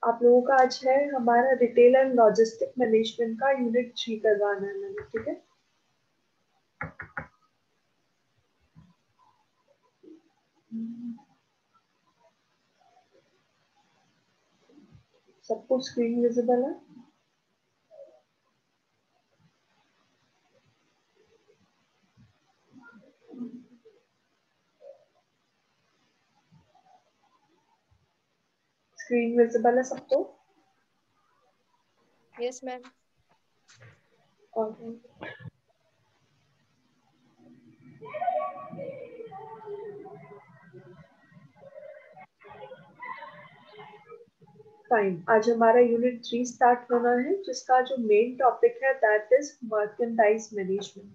आप लोगों का आज है हमारा रिटेल एंड लॉजिस्टिक मैनेजमेंट का यूनिट 3 करवाना है मैंने, ठीक है। सबको स्क्रीन विजिबल है? स्क्रीन विजिबल है सबको? Yes ma'am. फाइन, आज हमारा यूनिट 3 स्टार्ट होना है, जिसका जो मेन टॉपिक है दैट इज मर्केंडाइज मैनेजमेंट,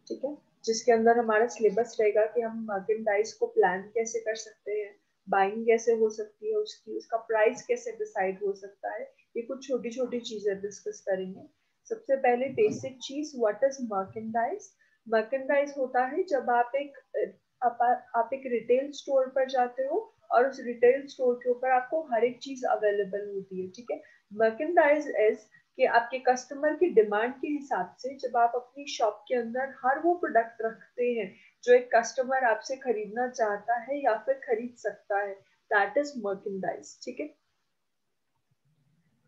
ठीक है। जिसके अंदर हमारा सिलेबस रहेगा कि हम मर्केंडाइज को प्लान कैसे कर सकते हैं, बाइंग कैसे हो सकती है उसकी, उसका प्राइस कैसे डिसाइड हो सकता है। ये कुछ छोटी छोटी चीजें डिस्कस करेंगे। सबसे पहले बेसिक चीज, व्हाट इज मर्केंडाइज। मर्केंडाइज होता है जब आप एक रिटेल स्टोर पर जाते हो और उस रिटेल स्टोर के ऊपर आपको हर एक चीज अवेलेबल होती है, ठीक है। मर्केंडाइज इज कि आपके कस्टमर की डिमांड के हिसाब से जब आप अपनी शॉप के अंदर हर वो प्रोडक्ट रखते हैं जो एक कस्टमर आपसे खरीदना चाहता है या फिर खरीद सकता है, दैट इज मर्केंडाइज, ठीक है।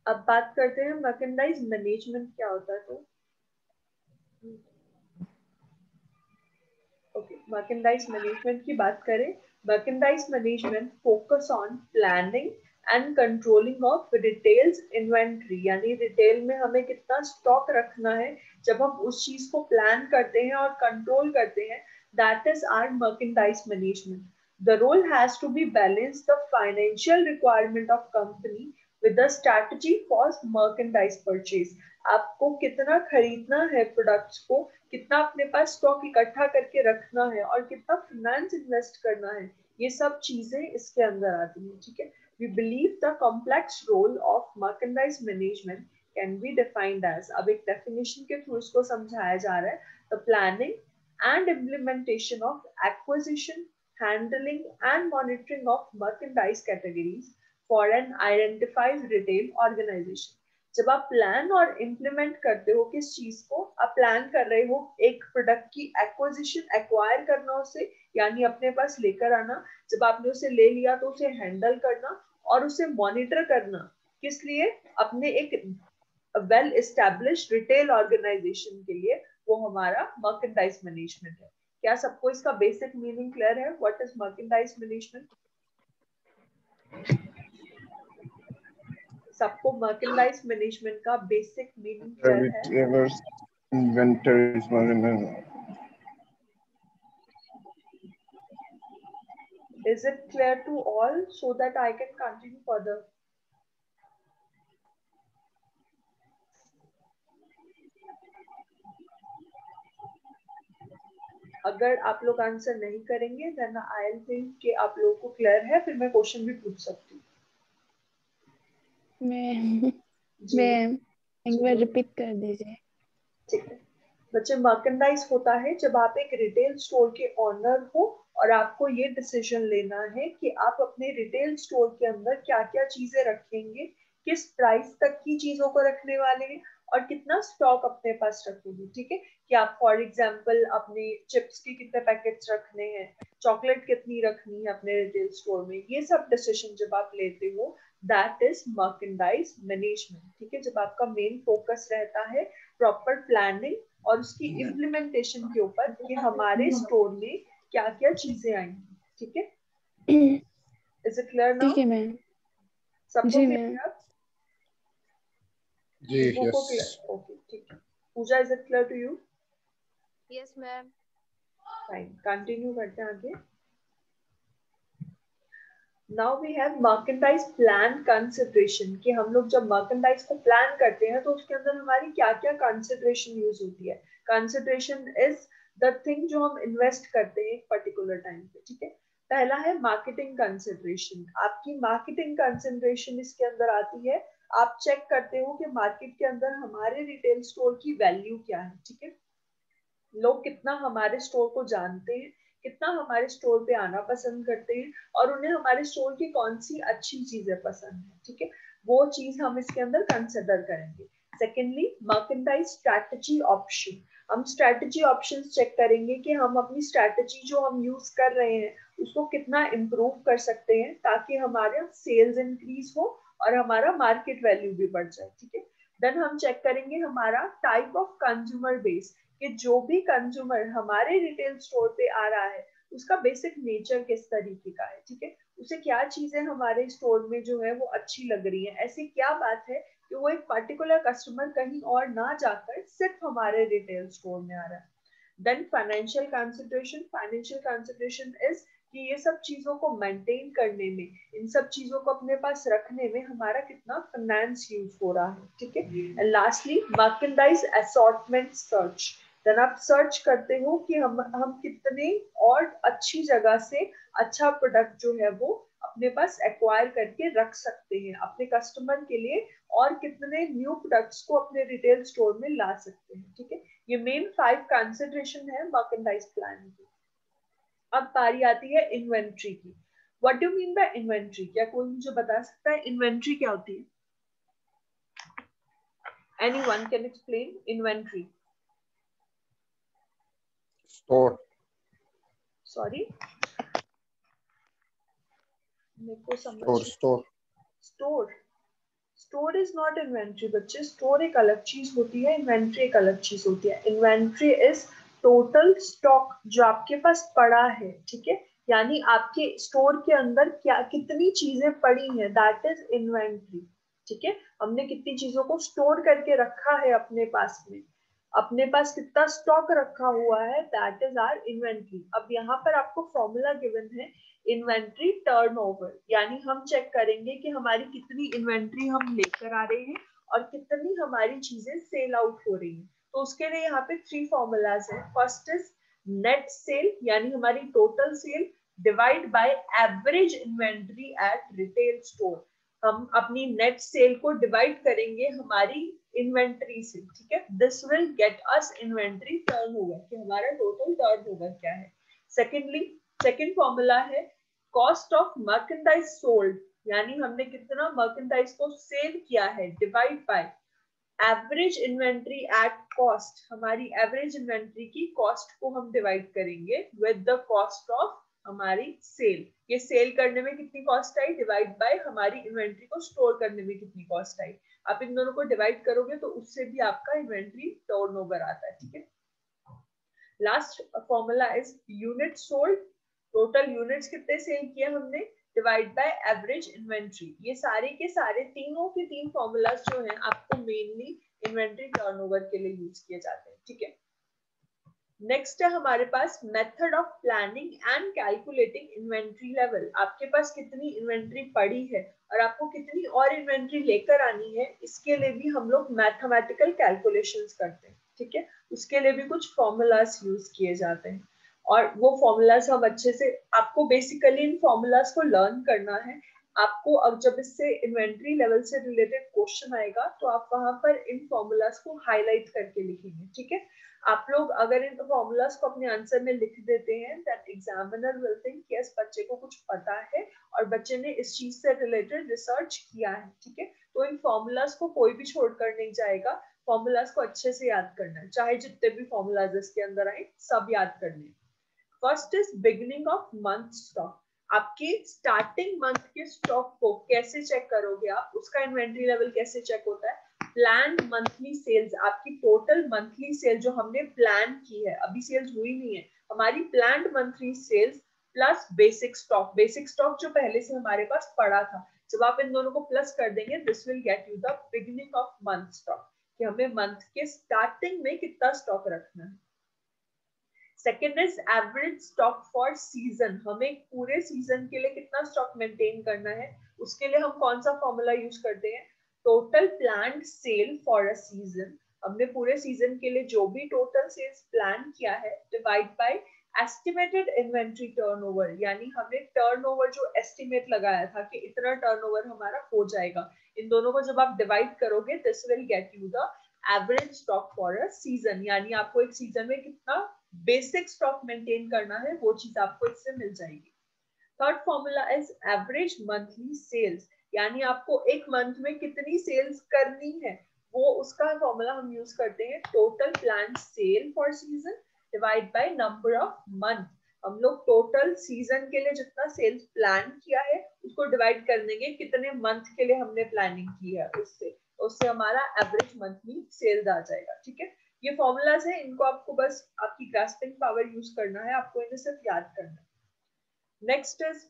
अब बात करते हैं मर्केंडाइज मैनेजमेंट क्या होता है। तो ओके, मर्केंडाइज मैनेजमेंट की बात करें। Merchandise management focus on planning and controlling of retails inventory, यानी रिटेल में हमें कितना स्टॉक रखना है, जब हम उस चीज को प्लान करते हैं और कंट्रोल करते हैं, that is our merchandise management. The role has to be balance the financial requirement of company with the strategy for merchandise purchase. आपको कितना खरीदना है प्रोडक्ट्स को, कितना अपने पास स्टॉक इकट्ठा करके रखना है और कितना फाइनेंस इन्वेस्ट करना है, ये सब चीजें इसके अंदर आती हैं, ठीक है। We believe the complex role of merchandise management can be defined as, अब एक definition के थ्रू इसको समझाया जा रहा है, the planning and implementation of acquisition, handling and monitoring of merchandise categories for an identified retail organization. जब आप प्लान और इम्प्लीमेंट करते हो किस चीज को, आप प्लान कर रहे हो एक प्रोडक्ट की एक्विजिशन, एक्वायर करना उसे, यानी अपने पास लेकर आना। जब आपने उसे ले लिया तो उसे हैंडल करना और उसे मॉनिटर करना, किस लिए, अपने एक वेल एस्टैब्लिश्ड रिटेल ऑर्गेनाइजेशन के लिए, वो हमारा मर्केंडाइज मैनेजमेंट है। क्या सबको इसका बेसिक मीनिंग क्लियर है, व्हाट इज मर्केंडाइज मैनेजमेंट? सबको मर्केंडाइज मैनेजमेंट का बेसिक मीनिंग क्लियर है? Inventories management. Is it clear to all so that I can continue further? अगर आप लोग आंसर नहीं करेंगे देन आई विल थिंक कि आप लोगों को क्लियर है, फिर मैं क्वेश्चन भी पूछ सकती हूँ। मैं एक बार रिपीट कर दीजिए। ठीक है बच्चे, मर्केंडाइज होता है जब आप एक रिटेल स्टोर के ओनर हो और आपको ये डिसीजन लेना है कि आप अपने रिटेल स्टोर के अंदर क्या क्या चीजें रखेंगे, किस प्राइस तक की चीजों को रखने वाले हैं और कितना स्टॉक अपने पास रखेंगे, ठीक है। कि आप फॉर एग्जांपल अपने चिप्स के कितने पैकेट्स रखने हैं, चॉकलेट कितनी रखनी है अपने रिटेल स्टोर में, ये सब डिसीजन जब आप लेते हो दैट इज मर्केंडाइज मैनेजमेंट, ठीक है। जब आपका मेन फोकस रहता है प्रॉपर प्लानिंग और उसकी इम्प्लीमेंटेशन के ऊपर कि हमारे स्टोर में क्या क्या चीजें आएंगी, ठीक है। Is it clear now? ठीक है मैम। सबको जी क्लियर मैम। है? जी, दीपू को yes. क्लियर? ओके ठीक है। Pooja, is it clear to you? Yes ma'am. Fine, continue करते हैं आगे। Now we have merchandise plan consideration, कि हम लोग जब मर्केंडाइज को प्लान करते हैं तो उसके अंदर हमारी क्या क्या कंसिडरेशन यूज होती है। कंसिडरेशन इज द थिंग जो हम इन्वेस्ट करते हैं एक पर्टिकुलर टाइम पे, ठीक है। पहला है मार्केटिंग कंसिडरेशन। आपकी मार्केटिंग कंसिडरेशन इसके अंदर आती है, आप चेक करते हो कि मार्केट के अंदर हमारे रिटेल स्टोर की वैल्यू क्या है, ठीक है। लोग कितना हमारे स्टोर को जानते हैं, कितना हमारे स्टोर पे आना पसंद करते हैं और उन्हें हमारे स्टोर की कौन सी अच्छी चीजें पसंद है, ठीक है, वो चीज हम इसके अंदर कंसिडर करेंगे। Secondly, merchandise strategy option. हम स्ट्रैटेजी ऑप्शंस चेक करेंगे कि हम अपनी स्ट्रैटेजी जो हम यूज कर रहे हैं उसको कितना इम्प्रूव कर सकते हैं ताकि हमारा सेल्स इंक्रीज हो और हमारा मार्केट वैल्यू भी बढ़ जाए, ठीक है। देन हम चेक करेंगे हमारा टाइप ऑफ कंज्यूमर बेस, कि जो भी कंज्यूमर हमारे रिटेल स्टोर पे आ रहा है उसका बेसिक नेचर किस तरीके का है, ठीक है, उसे क्या चीजें हमारे स्टोर में जो है वो अच्छी लग रही है, ऐसी क्या बात है कि वो एक पर्टिकुलर कस्टमर कहीं और ना जाकर सिर्फ हमारे रिटेल स्टोर में आ रहा है। Then financial consideration. Financial consideration is कि ये सब चीजों को मेंटेन करने में, इन सब चीजों को अपने पास रखने में हमारा कितना फाइनेंस यूज हो रहा है, ठीक है। And lastly, merchandise assortment search. Then आप सर्च करते हो कि हम कितने और अच्छी जगह से अच्छा प्रोडक्ट जो है वो अपने पास एक्वायर करके रख सकते हैं अपने कस्टमर के लिए, और कितने न्यू प्रोडक्ट्स को अपने रिटेल स्टोर में ला सकते हैं, ठीक है। ये मेन 5 कंसिडरेशन है मर्केंडाइज प्लान की। अब बारी आती है इन्वेंट्री की। What do mean by inventory? क्या कोई मुझे बता सकता है इन्वेंट्री क्या होती है? Anyone can explain inventory? Store. Sorry, मेरे को समझ। Store store store is not inventory बच्चे। स्टोर एक अलग चीज होती है, इन्वेंट्री एक अलग चीज होती है। इन्वेंट्री इज टोटल स्टॉक जो आपके पास पड़ा है, ठीक है, यानी आपके स्टोर के अंदर क्या कितनी चीजें पड़ी हैं, दैट इज इन्वेंट्री, ठीक है। हमने कितनी चीजों को स्टोर करके रखा है अपने पास में, अपने पास कितना स्टॉक रखा हुआ है, दैट इज आवर इन्वेंट्री। अब यहाँ पर आपको फॉर्मूला गिवन है इन्वेंट्री टर्नओवर, यानी हम चेक करेंगे कि हमारी कितनी इन्वेंट्री हम लेकर आ रहे हैं और कितनी हमारी चीजें सेल आउट हो रही हैं। तो उसके लिए यहाँ पे 3 फॉर्मूलाज हैं। फर्स्ट इज नेट सेल, यानी हमारी total sale divide by average inventory at retail store. हम अपनी नेट सेल को डिवाइड करेंगे हमारी इन्वेंट्री से, ठीक है। This will get us inventory turnover, कि हमारा टोटल टर्नओवर क्या है। सेकेंडली, सेकेंड फॉर्मूला है कॉस्ट ऑफ मर्केंडाइज सोल्ड, यानी हमने कितना मर्केंडाइज को सेल किया है, divide by average inventory at cost. हमारी एवरेज इन्वेंट्री की कॉस्ट को हम डिवाइड करेंगे विद द कॉस्ट ऑफ हमारी सेल। ये सेल करने में कितनी कॉस्ट आई, डिवाइड बाय हमारी इन्वेंट्री को स्टोर करने में कितनी कॉस्ट आई। आप इन दोनों को डिवाइड करोगे तो उससे भी आपका इन्वेंट्री टर्नओवर आता है, ठीक है। Last formula is unit sold, total units कितने सेल किए हमने, डिवाइड बाय एवरेज इन्वेंट्री। ये सारे के सारे तीनों के तीन फॉर्मूलाज जो हैं आपको मेनली इन्वेंट्री टर्नओवर के लिए यूज किए जाते हैं, ठीक है। नेक्स्ट है हमारे पास method of planning and calculating inventory level. आपके पास कितनी इन्वेंट्री पड़ी है और आपको कितनी और इन्वेंट्री लेकर आनी है, इसके लिए भी हम लोग मैथमेटिकल कैलकुलेशंस करते हैं, ठीक है। उसके लिए भी कुछ फॉर्मूलाज यूज किए जाते हैं और वो फॉर्मूलाज हम अच्छे से, आपको बेसिकली इन फॉर्मूलाज को लर्न करना है। आपको अब जब इससे इन्वेंट्री लेवल से रिलेटेड क्वेश्चन आएगा तो आप वहां पर इन फॉर्मूलाज को हाईलाइट करके लिखेंगे, ठीक है। आप लोग अगर इन फॉर्मूलाज को अपने आंसर में लिख देते हैं that examiner will think yes बच्चे को कुछ पता है और बच्चे ने इस चीज से रिलेटेड रिसर्च किया है, ठीक है। तो इन फॉर्मूलाज को कोई भी छोड़कर नहीं जाएगा, फॉर्मूलाज को अच्छे से याद करना है, चाहे जितने भी फॉर्मूलाज इसके अंदर आए सब याद करने। First is beginning of month stock. आपके स्टार्टिंग मंथ के स्टॉक को कैसे चेक करोगे आप, उसका इन्वेंट्री लेवल कैसे चेक होता है। प्लान मंथली सेल्स, आपकी टोटल मंथली सेल जो हमने प्लान की है, अभी सेल्स हुई नहीं है, हमारी planned monthly sales plus basic stock. Basic stock जो पहले से हमारे पास पड़ा था, जब आप इन दोनों को प्लस कर देंगे this will get you the beginning of month stock, कि हमें मंथ के स्टार्टिंग में कितना स्टॉक रखना है। Second is average stock for season, हमें पूरे सीजन के लिए कितना स्टॉक मेंटेन करना है, उसके लिए हम कौन सा फॉर्मूला यूज करते हैं, total planned sale for a season. हमने पूरे सीजन के लिए जो भी टोटल सेल्स प्लान किया है divide by estimated inventory turnover, यानी हमने टर्नओवर जो एस्टिमेट लगाया था कि इतना टर्नओवर हमारा हो जाएगा, इन दोनों को जब आप डिवाइड करोगे this will get you the average stock for a season, यानी आपको एक सीजन में कितना बेसिक स्टॉक मेंटेन करना है वो चीज आपको इससे मिल जाएगी। Third formula is average monthly sales, यानी आपको एक मंथ में कितनी सेल्स करनी है वो उसका फॉर्मूला हम यूज करते हैं total plan sale for season divide by number of month. हम लोग टोटल सीजन के लिए जितना सेल्स प्लान किया है उसको डिवाइड कर देंगे कितने मंथ के लिए हमने प्लानिंग की है उससे, उससे हमारा एवरेज मंथली सेल्स आ जाएगा। ठीक है, ये फॉर्मूलाज है, इनको आपको बस आपकी ग्रास्पिंग पावर यूज करना है, आपको इन्हें सिर्फ याद करना है। Next is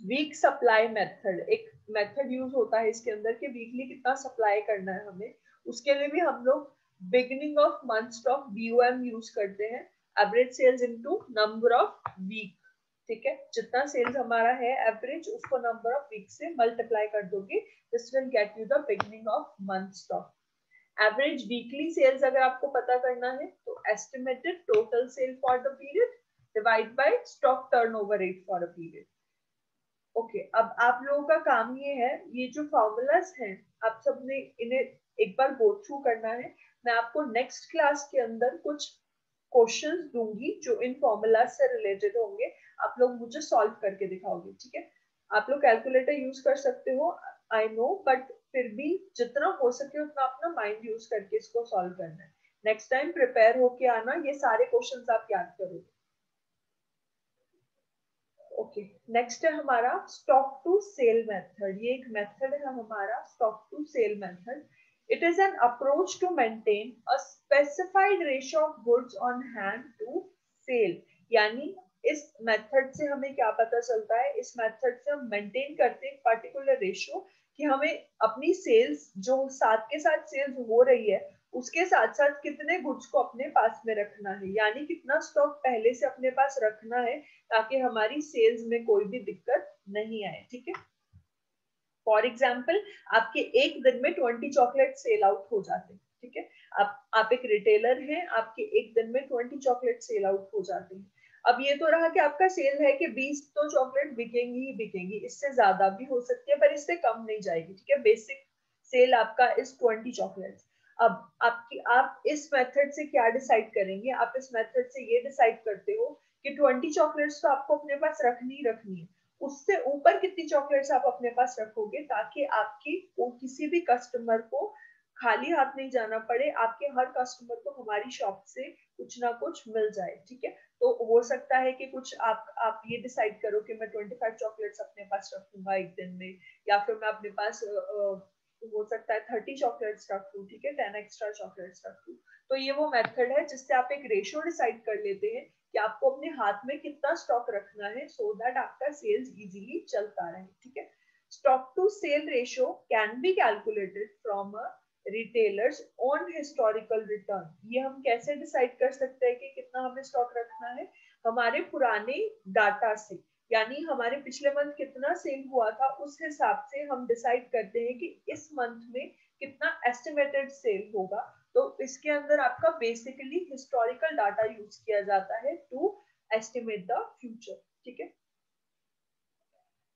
weak supply method. एक मेथड यूज होता है इसके अंदर कि वीकली कितना सप्लाई करना है हमें, उसके लिए भी हम लोग beginning of month stock BOM use करते हैं, average sales into number of week. ठीक है, जितना सेल्स हमारा है एवरेज उसको नंबर ऑफ वीक से मल्टीप्लाई कर दोगे, this will get you the beginning of month stock. Average weekly sales अगर आपको पता करना है तो estimated total sale for the period divide by stock turnover rate for a period. Okay, अब आप लोगों का काम ये है, ये जो फॉर्मूलाज हैं आप सबने इन्हें एक बार गो थ्रू करना है। मैं आपको नेक्स्ट क्लास के अंदर कुछ क्वेश्चंस दूंगी जो इन फॉर्मूलाज से रिलेटेड होंगे, आप लोग मुझे सॉल्व करके दिखाओगे। ठीक है, आप लोग कैलकुलेटर यूज कर सकते हो आई नो, बट फिर भी जितना हो सके उतना अपना माइंड यूज करके इसको सॉल्व करना है। नेक्स्ट टाइम प्रिपेयर होके आना, ये सारे क्वेश्चंस आप याद करोगे। ओके, नेक्स्ट है हमारा स्टॉक टू सेल मेथड। ये एक मेथड है हमारा stock to sale method. It is an approach to maintain a specified ratio of goods on hand to sale. यानी इस मेथड से हमें क्या पता चलता है, इस मेथड से हम मेंटेन करते हैं पर्टिकुलर रेशियो कि हमें अपनी सेल्स जो साथ के साथ सेल्स हो रही है उसके साथ साथ कितने गुड्स को अपने पास में रखना है, यानी कितना स्टॉक पहले से अपने पास रखना है ताकि हमारी सेल्स में कोई भी दिक्कत नहीं आए। ठीक है, फॉर एग्जाम्पल आपके एक दिन में 20 चॉकलेट सेल आउट हो जाते हैं। ठीक है, आप एक रिटेलर हैं, आपके एक दिन में 20 चॉकलेट सेल आउट हो जाते हैं। अब ये तो रहा कि आपका सेल है कि 20 तो चॉकलेट बिकेंगी ही बिकेंगी, इससे ज्यादा भी हो सकती है पर इससे कम नहीं जाएगी। ठीक है, बेसिक सेल आपका इस 20 चॉकलेट्स। अब आप इस मेथड से क्या डिसाइड करेंगे, आप इस मेथड से ये डिसाइड करते हो कि 20 चॉकलेट्स तो आपको अपने पास रखनी ही रखनी है, उससे ऊपर कितनी चॉकलेट्स आप अपने पास रखोगे ताकि आपकी किसी भी कस्टमर को खाली हाथ नहीं जाना पड़े, आपके हर कस्टमर को हमारी शॉप से कुछ ना कुछ मिल जाए। ठीक है, तो हो सकता है कि कुछ आप ये डिसाइड करो कि मैं 25 चॉकलेट्स अपने पास रखूंगा एक दिन में, या फिर मैं अपने पास हो सकता है 30 चॉकलेट्स रख लूं। ठीक है, 10 एक्स्ट्रा चॉकलेट्स रख लूं। तो ये वो मेथड है जिससे आप एक रेशियो डिसाइड कर लेते हैं कि आपको अपने हाथ में कितना स्टॉक रखना है सो दैट आपका सेल्स इजीली चलता रहे। ठीक है, stock to sale ratio can be calculated from a retailer's on historical return. ये हम कैसे डिसाइड कर सकते हैं कि कितना हमें स्टॉक रखना है, हमारे पुराने डाटा से, यानी हमारे पिछले मंथ कितना सेल हुआ था उस हिसाब से हम डिसाइड करते हैं कि इस मंथ में कितना एस्टिमेटेड सेल होगा। तो इसके अंदर आपका बेसिकली हिस्टोरिकल डाटा यूज किया जाता है टू एस्टिमेट द फ्यूचर। ठीक है,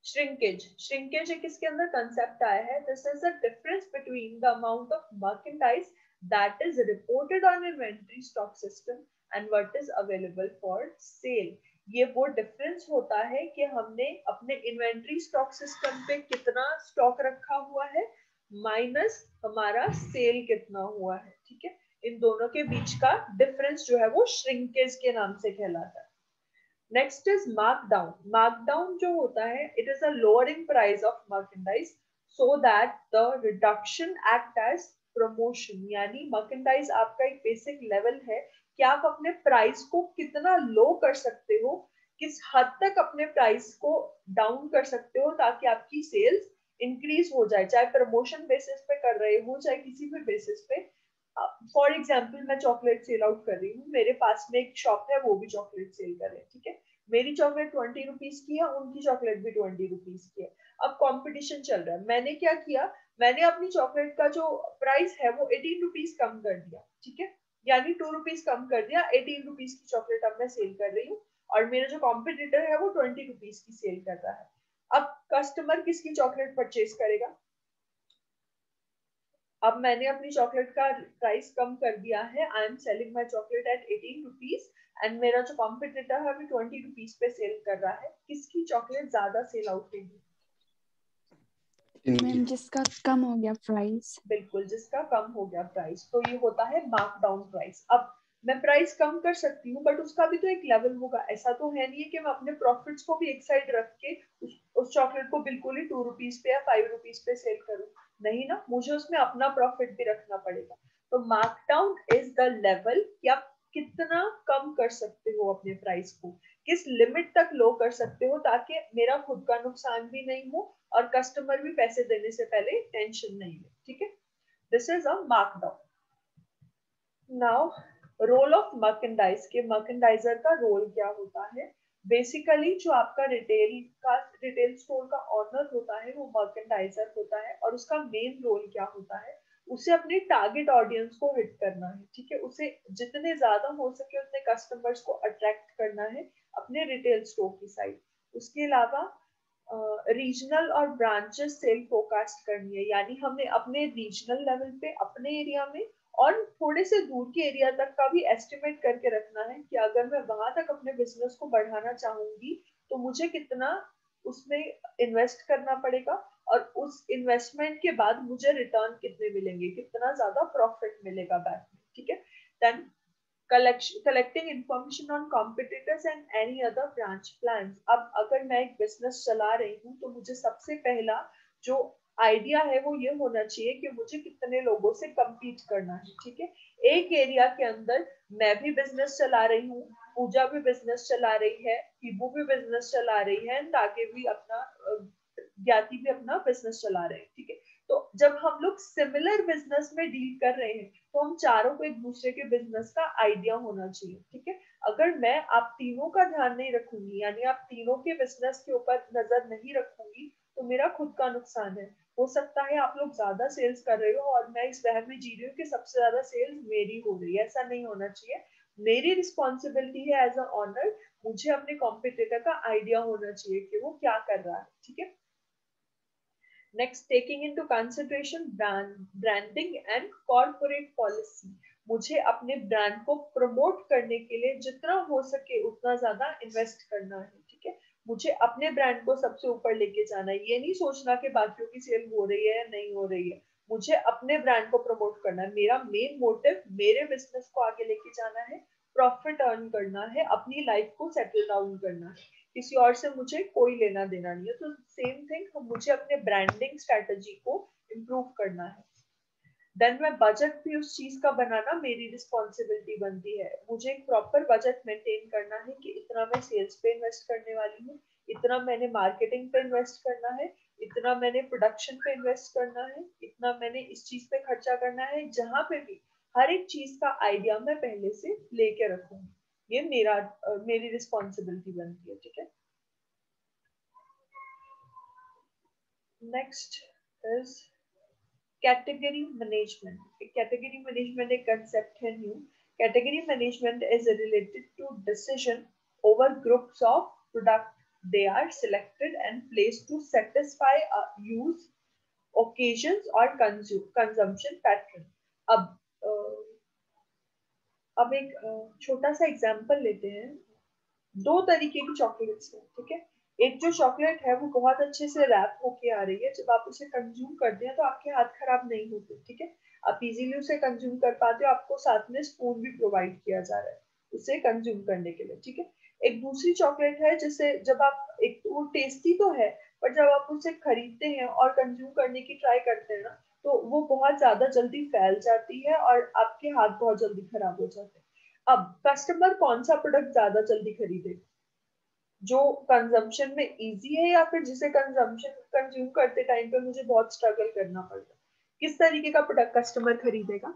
श्रिंकेज एक इसके अंदर कंसेप्ट आया है, this is the difference between the amount of merchandise that is reported on inventory stock system and what is available for sale. ये वो डिफरेंस होता है कि हमने अपने इन्वेंटरी स्टॉक सिस्टम पे कितना स्टॉक रखा हुआ है माइनस हमारा सेल कितना हुआ है। ठीक है, इन दोनों के बीच का डिफरेंस जो है वो श्रिंकेज के नाम से कहलाता है। Next is markdown. मार्कडाउन जो होता है, it is a lowering price of merchandise so that the reduction act as promotion. यानी मर्केंडाइज आपका एक बेसिक लेवल है कि आप अपने प्राइस को कितना लो कर सकते हो, किस हद तक अपने प्राइस को डाउन कर सकते हो ताकि आपकी सेल्स इंक्रीज हो जाए, चाहे प्रमोशन बेसिस पे कर रहे हो चाहे किसी भी बेसिस पे। फॉर एग्जाम्पल मैं चॉकलेट सेल आउट कर रही हूँ, मेरे पास में एक शॉप है वो भी चॉकलेट सेल कर रहे हैं। ठीक है, मेरी चॉकलेट 20 रुपीज की है, उनकी चॉकलेट भी 20 रुपीज की है। अब कंपटीशन चल रहा है, मैंने क्या किया, मैंने अपनी चॉकलेट का जो प्राइस है वो 18 रुपीज कम कर दिया। ठीक है, यानी 2 रुपीज कम कर दिया, 18 रुपीज की चॉकलेट अब मैं सेल कर रही हूँ और मेरा जो कॉम्पिटिटर है वो 20 रुपीज की सेल कर रहा है। अब कस्टमर किसकी चॉकलेट परचेज करेगा, अब मैंने अपनी चॉकलेट का प्राइस कम कर दिया है, I am selling my chocolate at 18 rupees and मेरा जो कॉम्पिटिटर है अभी 20 रुपीज पे सेल कर रहा है। किसकी चॉकलेट ज्यादा सेल आउट होगी? मैम जिसका कम हो गया प्राइस। बिल्कुल, जिसका कम हो गया प्राइस। तो ये होता है मार्कडाउन प्राइस। अब मैं प्राइस कम कर सकती हूँ बट उसका भी तो एक लेवल होगा। ऐसा तो है नहीं है कि मैं अपने प्रॉफिट्स को भी एक साइड रख के उस चॉकलेट को बिल्कुल ही 2 रुपीज पे या 5 रुपीज पे सेल करूँ। नहीं ना, मुझे उसमें अपना प्रॉफिट भी रखना पड़ेगा। तो मार्कडाउन इज द लेवल कि आप कितना कम कर सकते हो अपने प्राइस को, किस लिमिट तक लो कर सकते हो ताकि मेरा खुद का नुकसान भी नहीं हो और कस्टमर भी पैसे देने से पहले टेंशन नहीं ले। ठीक है, this is a markdown. Now role of merchandise के मर्केंडाइजर का रोल क्या होता है? बेसिकली जो आपका रिटेल स्टोर का ऑनर होता है वो मर्केंडाइजर होता है और उसका मेन रोल क्या होता है? उसे अपने टारगेट ऑडियंस को हिट करना है। ठीक है, उसे जितने ज्यादा हो सके उतने कस्टमर्स को अट्रैक्ट करना है अपने रिटेल स्टोर की साइड। उसके अलावा रीजनल और ब्रांचेस सेल फोरकास्ट करनी है, यानी हमें अपने रीजनल लेवल पे अपने एरिया में और थोड़े से दूर के एरिया तक का भी एस्टिमेट करके रखना है कि अगर मैं वहां तक अपने बिजनेस को बढ़ाना चाहूंगी तो मुझे कितना उसमें इन्वेस्ट करना पड़ेगा और उस इन्वेस्टमेंट के बाद मुझे रिटर्न कितने मिलेंगे, कितना ज्यादा प्रॉफिट मिलेगा बैक में। ठीक है, then collecting information on competitors and any other branch plans। अब अगर मैं एक बिजनेस चला रही हूँ तो मुझे सबसे पहला जो आइडिया है वो ये होना चाहिए कि मुझे कितने लोगों से compete करना है। ठीक है, एक एरिया के अंदर मैं भी बिजनेस चला रही हूँ, पूजा भी बिजनेस चला रही है, टीबू भी बिजनेस चला रही है, आगे भी अपना ज्ञाति भी अपना बिजनेस चला रहे हैं। ठीक है, तो जब हम लोग सिमिलर बिजनेस में डील कर रहे हैं तो हम चारों को एक दूसरे के बिजनेस का आइडिया होना चाहिए। ठीक है, अगर मैं आप तीनों का ध्यान नहीं रखूंगी, यानी आप तीनों के बिजनेस के ऊपर नजर नहीं रखूंगी, तो मेरा खुद का नुकसान है। हो सकता है आप लोग ज्यादा सेल्स कर रहे हो और मैं इस वहम में जी रही हूँ कि सबसे ज्यादा सेल्स मेरी हो रही है। ऐसा नहीं होना चाहिए। मेरी रिस्पॉन्सिबिलिटी है एज अ ऑनर, मुझे अपने कॉम्पिटिटर का आइडिया होना चाहिए कि वो क्या कर रहा है। ठीक है, next, taking into consideration branding and corporate policy. मुझे अपने ब्रांड को प्रमोट करने के लिए जितना हो सके उतना ज्यादा इन्वेस्ट करना है। ठीक है, मुझे अपने ब्रांड को सबसे ऊपर लेके जाना है। ये नहीं सोचना कि बाकियों की सेल हो रही है या नहीं हो रही है, मुझे अपने ब्रांड को प्रमोट करना है। मेरा मेन मोटिव मेरे बिजनेस को आगे लेके जाना है, प्रॉफिट अर्न करना है, अपनी लाइफ को सेटल डाउन करना है। किसी और से मुझे कोई लेना देना नहीं है। तो सेम थिंग, मुझे अपने ब्रांडिंग स्ट्रेटजी को इम्प्रूव करना है। देन मैं बजट भी उस चीज का बनाना मेरी रिस्पॉन्सिबिलिटी बनती है। मुझे एक प्रॉपर बजट मेंटेन करना है कि इतना मैं सेल्स पे इन्वेस्ट करने वाली हूँ, इतना मैंने मार्केटिंग पे इन्वेस्ट करना है, इतना मैंने प्रोडक्शन पे इन्वेस्ट करना है, इतना मैंने इस चीज पे खर्चा करना है। जहां पे भी हर एक चीज का आइडिया मैं पहले से लेके रखूंगी। ये मेरी रिस्पॉन्सिबिलिटी बनती है। ठीक है, next is category management. Category management एक कंसेप्ट है new. Category management is related to decision over groups of product they are selected and placed to satisfy a use occasions or consumption pattern। अब अब एक छोटा सा example लेते हैं। दो तरीके की चॉकलेट्स हैं। ठीक है, एक जो चॉकलेट है वो बहुत अच्छे से रैप होके आ रही है, जब आप उसे कंज्यूम करते हैं तो आपके हाथ खराब नहीं होते। ठीक है, आप इजीली उसे कंज्यूम कर पाते हो, आपको साथ में स्पून भी प्रोवाइड किया जा रहा है उसे कंज्यूम करने के लिए। ठीक है, एक दूसरी चॉकलेट है जिसे जब आप, एक तो वो टेस्टी तो है पर जब आप उसे खरीदते हैं और कंज्यूम करने की ट्राई करते हैं ना तो वो बहुत ज्यादा जल्दी फैल जाती है और आपके हाथ बहुत जल्दी खराब हो जाते हैं। अब कस्टमर कौन सा प्रोडक्ट ज्यादा जल्दी खरीदेगा? जो कंजम्पशन में इजी है या फिर जिसे कंज्यूम करते टाइम पे मुझे बहुत स्ट्रगल करना पड़ता है? किस तरीके का प्रोडक्ट कस्टमर खरीदेगा?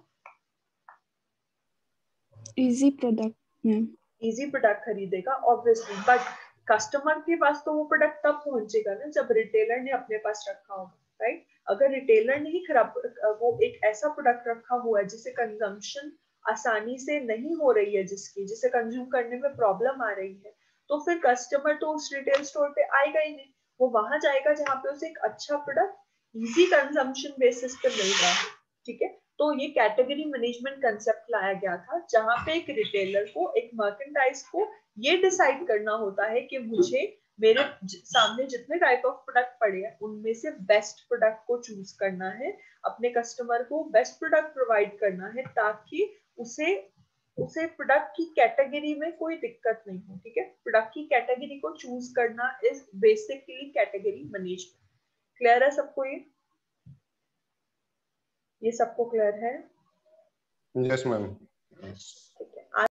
Easy product ma'am. Easy product खरीदेगा ऑब्वियसली, बट कस्टमर के पास तो वो प्रोडक्ट तब पहुंचेगा ना जब रिटेलर ने अपने पास रखा होगा, राइट? अगर रिटेलर ने ही खराब वो एक ऐसा प्रोडक्ट रखा हुआ है जिसे कंजम्पशन आसानी से नहीं हो रही है, जिसे कंज्यूम करने में प्रॉब्लम आ रही है, तो फिर कस्टमर तो उस रिटेल स्टोर पे आएगा ही नहीं। वो वहां जाएगा जहाँ पे उसे एक अच्छा प्रोडक्ट इजी कंजम्पशन बेसिस पे मिल रहा है। ठीक है। तो ये कैटेगरी मैनेजमेंट कंसेप्ट लाया गया था, जहां पे एक रिटेलर को, एक मर्केंटाइज को ये डिसाइड करना होता है कि मुझे मेरे सामने जितने टाइप ऑफ प्रोडक्ट पड़े हैं उनमें से बेस्ट प्रोडक्ट को चूज करना है, अपने कस्टमर को बेस्ट प्रोडक्ट प्रोवाइड करना है, ताकि उसे उसे प्रोडक्ट की कैटेगरी में कोई दिक्कत नहीं हो। ठीक है, प्रोडक्ट की कैटेगरी को चूज करना is basically category management. Clear है सबको? ये सबको क्लियर है? Yes, ma'am.